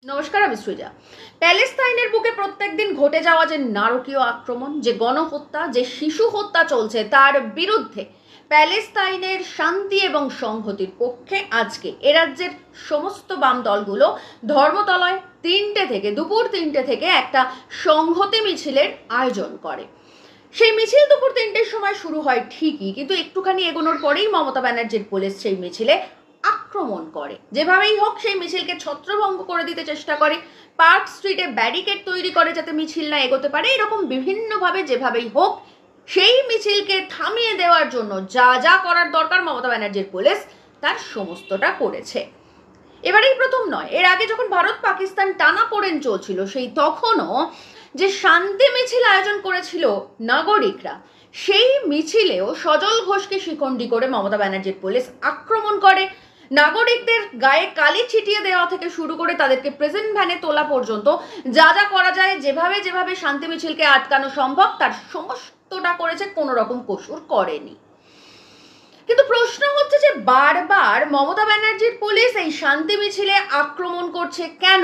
নমস্কার, আমি সৃজা। প্যালেস্তাইনের বুকে প্রত্যেকদিন ঘটে যাওয়া যে নারকীয় আক্রমণ, যে গণহত্যা, যে শিশু হত্যা চলছে, তার বিরুদ্ধে প্যালেস্তাইনের শান্তি এবং সংহতির পক্ষে আজকে এ রাজ্যের সমস্ত বাম দলগুলো ধর্মতলায় দুপুর 3টে থেকে একটা সংহতি মিছিলের আয়োজন করে। সেই মিছিল দুপুর 3টের সময় শুরু হয় ঠিকই, কিন্তু একটুখানি এগোনোর পরেই মমতা ব্যানার্জির পুলিশ সেই মিছিলে আক্রমণ করে। যেভাবেই হোক সেই মিছিলকে ছত্রভঙ্গ করে দিতে চেষ্টা করে, পার্ক স্ট্রিটে ব্যারিকেড তৈরি করে যাতে মিছিল না এগোতে পারে। এরকম বিভিন্নভাবে যেভাবেই হোক সেই মিছিলকে থামিয়ে দেওয়ার জন্য যা যা করার দরকার মমতা ব্যানার্জির পুলিশ তার সমস্তটা করেছে। এবারেই প্রথম নয়, এর আগে যখন ভারত পাকিস্তান টানাপোড়েন চলছিল সেই তখনও যে শান্তি মিছিল আয়োজন করেছিল নাগরিকরা, সেই মিছিলেও সজল ঘোষকে শিখণ্ডী করে মমতা ব্যানার্জির পুলিশ আক্রমণ করে। নাগরিকদের গায়ে কালি ছিটিয়ে দেওয়া থেকে শুরু করে তাদেরকে প্রেজেন্ট ভ্যানে তোলা পর্যন্ত যা যা করা যায়, যেভাবে যেভাবে শান্তি মিছিলকে আটকানো সম্ভব তার সমস্তটা করেছে, কোনো রকম কসুর করেনি। কিন্তু প্রশ্ন হচ্ছে যে বারবার মমতা ব্যানার্জির পুলিশ এই শান্তি মিছিলে আক্রমণ করছে কেন?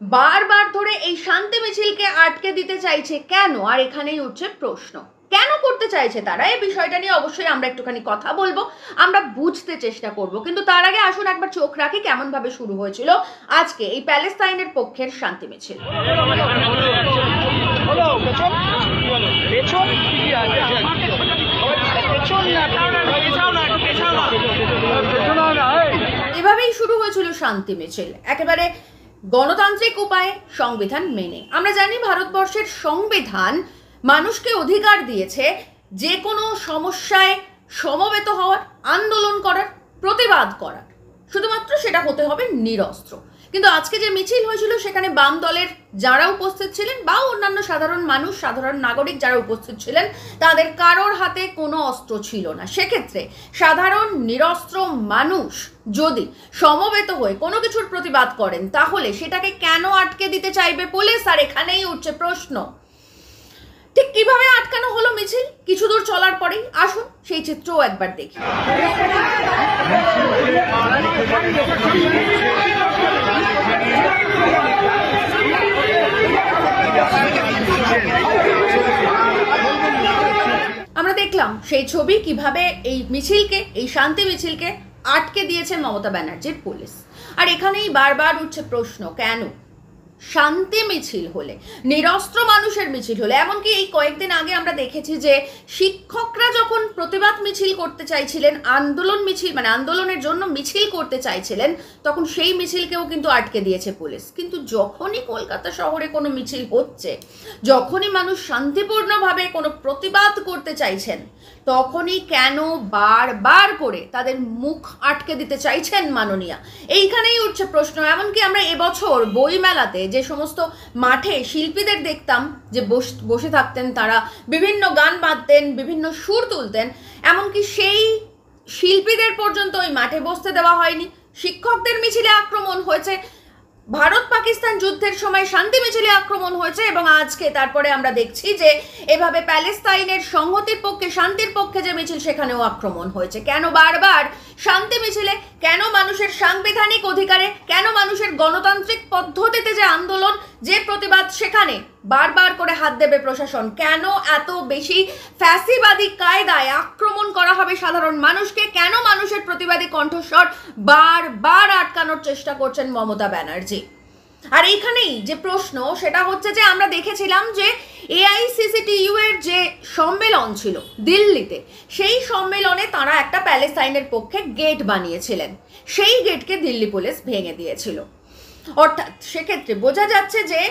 বারবার ধরে এই শান্তি মিছিলকে আটকে দিতে চাইছে কেন? আর এখানেই উঠছে প্রশ্ন, কেন করতে চাইছে তারা? এই বিষয়টা নিয়ে অবশ্যই আমরা একটুখানি কথা বলবো, আমরা বুঝতে চেষ্টা করব। কিন্তু তার আগে আসুন একবার চোখ রাখি কেমন ভাবে শুরু হয়েছিল আজকে এই প্যালেস্তাইনের পক্ষের শান্তি মিছিল। এভাবেই শুরু হয়েছিল শান্তি মিছিল, একেবারে গণতান্ত্রিক উপায়ে, সংবিধান মেনে। আমরা জানি ভারতবর্ষের সংবিধান মানুষকে অধিকার দিয়েছে যে কোনো সমস্যায় সমবেত হওয়ার, আন্দোলন করার, প্রতিবাদ করার, শুধুমাত্র সেটা হতে হবে নিরস্ত্র। কিন্তু আজকে যে মিছিল হয়েছিল সেখানে বাম দলের যারা উপস্থিত ছিলেন বা অন্যান্য সাধারণ মানুষ, সাধারণ নাগরিক যারা উপস্থিত ছিলেন, তাদের কারোর হাতে কোনো অস্ত্র ছিল না। সেক্ষেত্রে সাধারণ নিরস্ত্র মানুষ যদি সমবেত হয়ে কোনো কিছুর প্রতিবাদ করেন তাহলে সেটাকে কেন আটকে দিতে চাইবে পুলিশ? আর এখানেই উঠছে প্রশ্ন, ঠিক কিভাবে আটকানো হলো মিছিল কিছু দূর চলার পরেই? আসুন সেই চিত্রও একবার দেখি। আমরা দেখলাম সেই ছবি, কিভাবে এই মিছিলকে, এই শান্তি মিছিলকে আটকে দিয়েছে মমতা ব্যানার্জির পুলিশ। আর এখানেই বারবার উঠছে প্রশ্ন, কেন? শান্তি মিছিল হলে, নিরস্ত্র মানুষের মিছিল হলে, এমনকি এই কয়েকদিন আগে আমরা দেখেছি যে শিক্ষকরা যখন প্রতিবাদ মিছিল করতে চাইছিলেন, আন্দোলন মিছিল মানে আন্দোলনের জন্য মিছিল করতে চাইছিলেন, তখন সেই মিছিলকেও কিন্তু আটকে দিয়েছে পুলিশ। কিন্তু যখনই কলকাতা শহরে কোনো মিছিল হচ্ছে, যখনই মানুষ শান্তিপূর্ণভাবে কোনো প্রতিবাদ করতে চাইছেন, তখনই কেন বারবার করে তাদের মুখ আটকে দিতে চাইছেন মাননীয়া? এইখানেই উঠছে প্রশ্ন। এমনকি আমরা এবছর বইমেলাতে যে সমস্ত মাঠে শিল্পীদের দেখতাম যে বসে থাকতেন, তারা বিভিন্ন গান বাঁধতেন, বিভিন্ন সুর তুলতেন, এমনকি সেই শিল্পীদের পর্যন্ত ওই মাঠে বসতে দেওয়া হয়নি। শিক্ষকদের মিছিলে আক্রমণ হয়েছে, ভারত পাকিস্তান যুদ্ধের সময় শান্তি মিছিলে আক্রমণ হয়েছে, এবং আজকে তারপরে আমরা দেখছি যে এভাবে প্যালেস্তাইনের সংহতির পক্ষে, শান্তির পক্ষে যে মিছিল, সেখানেও আক্রমণ হয়েছে। কেন বারবার শান্তি মিছিলে? কেন মানুষের সাংবিধানিক অধিকারে, কেন মানুষের গণতান্ত্রিক পদ্ধতিতে যে আন্দোলন, যে প্রতিবাদ, সেখানে বারবার করে হাত দেবে প্রশাসন? কেন এত বেশি ফ্যাসিবাদী কায়দায় আক্রমণ করা হবে সাধারণ মানুষকে? কেন মানুষের প্রতিবাদী কণ্ঠস্বর বারবার আটকানোর চেষ্টা করছেন মমতা ব্যানার্জি? আর এইখানেই যে প্রশ্ন, সেটা হচ্ছে যে আমরা দেখেছিলাম যে এআইসিসিটিইউ এর যে সম্মেলন ছিল দিল্লিতে, সেই সম্মেলনে তারা একটা প্যালেস্তাইনের পক্ষে গেট বানিয়েছিলেন, সেই গেটকে দিল্লি পুলিশ ভেঙে দিয়েছিল। অর্থাৎ সেক্ষেত্রে বোঝা যাচ্ছে যে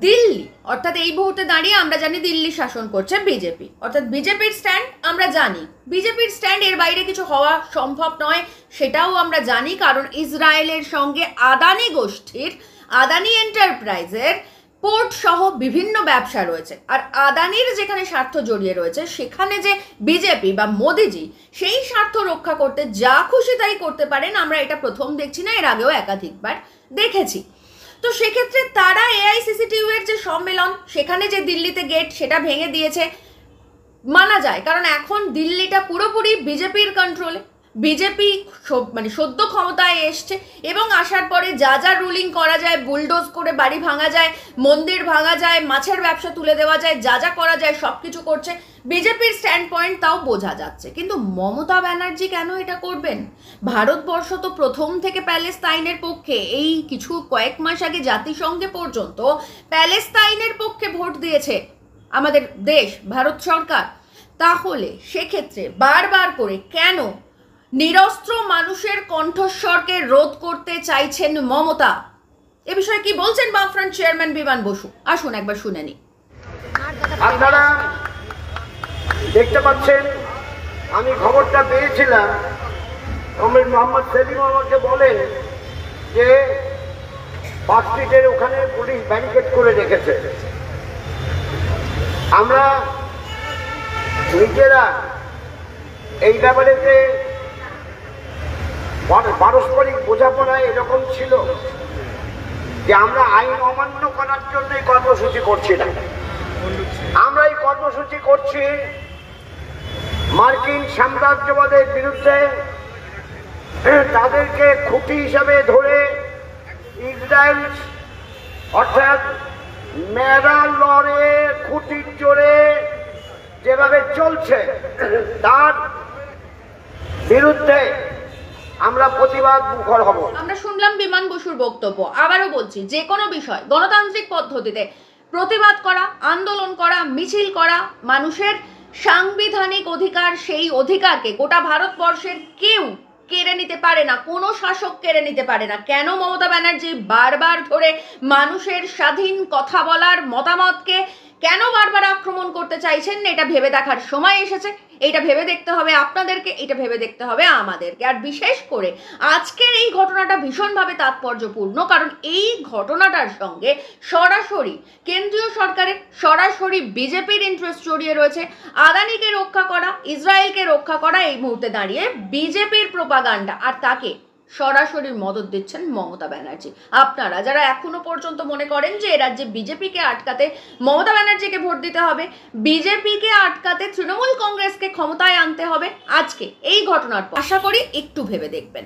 দিল্লি, অর্থাৎ এই মুহূর্তে দাঁড়িয়ে আমরা জানি দিল্লি শাসন করছে বিজেপি, অর্থাৎ বিজেপির স্ট্যান্ড আমরা জানি, বিজেপির স্ট্যান্ড এর বাইরে কিছু হওয়া সম্ভব নয়, সেটাও আমরা জানি। কারণ ইসরায়েলের সঙ্গে আদানি গোষ্ঠীর, আদানি এন্টারপ্রাইজের পোর্ট সহ বিভিন্ন ব্যবসা রয়েছে, আর আদানির যেখানে স্বার্থ জড়িয়ে রয়েছে সেখানে যে বিজেপি বা মোদিজি সেই স্বার্থ রক্ষা করতে যা খুশি তাই করতে পারেন, আমরা এটা প্রথম দেখছি না, এর আগেও একাধিকবার দেখেছি। তো সেক্ষেত্রে তারা এআইসিসিটিইউ এর যে সম্মেলন, সেখানে যে দিল্লিতে গেট, সেটা ভেঙে দিয়েছে, মানা যায়, কারণ এখন দিল্লিটা পুরোপুরি বিজেপির কন্ট্রোলে। বিজেপি মানে সদ্য ক্ষমতায় এসছে এবং আসার পরে যা যা রুলিং করা যায়, বুলডোজ করে বাড়ি ভাঙা যায়, মন্দির ভাঙা যায়, মাছের ব্যবসা তুলে দেওয়া যায়, যা যা করা যায় সব কিছু করছে বিজেপির স্ট্যান্ড পয়েন্ট, তাও বোঝা যাচ্ছে। কিন্তু মমতা ব্যানার্জি কেন এটা করবেন? ভারতবর্ষ তো প্রথম থেকে প্যালেস্তাইনের পক্ষে, এই কিছু কয়েক মাস আগে জাতিসংঘে পর্যন্ত প্যালেস্তাইনের পক্ষে ভোট দিয়েছে আমাদের দেশ, ভারত সরকার। তাহলে সেক্ষেত্রে বারবার করে কেন নিরস্ত্র মানুষের কণ্ঠস্বরকে রোধ করতে চাইছেন মমতা? এ বিষয়ে কি বলছেন বামফ্রন্ট চেয়ারম্যান বিমান বসু? আসুন একবার শুনে নি। আপনারা দেখতে পাচ্ছেন, আমি খবরটা পেয়েছিলাম, কমরেড মোহাম্মদ সেলিম আমাকে বলেন যে পার্ক স্ট্রিটের ওখানে পুলিশ ব্যারিকেড করে রেখেছে। আমরা নিজেরা এই ব্যাপারেতে পারস্পরিক বোঝাপড়া এরকম ছিল যে আমরা আইন অমান্য করার জন্য এই কর্মসূচি করছি না। আমরা এই কর্মসূচি করছি মার্কিন সাম্রাজ্যবাদের বিরুদ্ধে, তাদেরকে খুঁটি হিসাবে ধরে ইসরায়েল অর্থাৎ মেরা লড়ে খুঁটির জোরে যেভাবে চলছে তার বিরুদ্ধে আমরা প্রতিবাদ মুখর হব। আমরা শুনলাম বিমান বসুর বক্তব্য। আবারও বলছি, যে কোনো বিষয় গণতান্ত্রিক পদ্ধতিতে প্রতিবাদ করা, আন্দোলন করা, মিছিল করা মানুষের সাংবিধানিক অধিকার। সেই অধিকারকে গোটা ভারতবর্ষের কেউ কেড়ে নিতে পারে না, কোনো শাসক কেড়ে নিতে পারে না। কেন মমতা ব্যানার্জি বারবার ধরে মানুষের স্বাধীন কথা বলার মতামতকে কেন বারবার আক্রমণ করতে চাইছেন, এটা ভেবে দেখার সময় এসেছে। এটা ভেবে দেখতে হবে আপনাদেরকে, এটা ভেবে দেখতে হবে আমাদেরকে। আর বিশেষ করে আজকের এই ঘটনাটা ভীষণভাবে তাৎপর্যপূর্ণ, কারণ এই ঘটনাটার সঙ্গে সরাসরি কেন্দ্রীয় সরকারের, সরাসরি বিজেপির ইন্টারেস্ট জড়িয়ে রয়েছে। আদানিকে রক্ষা করা, ইসরায়েলকে রক্ষা করা এই মুহূর্তে দাঁড়িয়ে বিজেপির প্রোপাগান্ডা, আর তাকে সরাসরি মদত দিচ্ছেন মমতা ব্যানার্জি। আপনারা যারা এখনো পর্যন্ত মনে করেন যে এ রাজ্যে বিজেপিকে আটকাতে মমতা ব্যানার্জিকে ভোট দিতে হবে, বিজেপিকে আটকাতে তৃণমূল কংগ্রেসকে ক্ষমতায় আনতে হবে, আজকে এই ঘটনার পর আশা করি একটু ভেবে দেখবেন।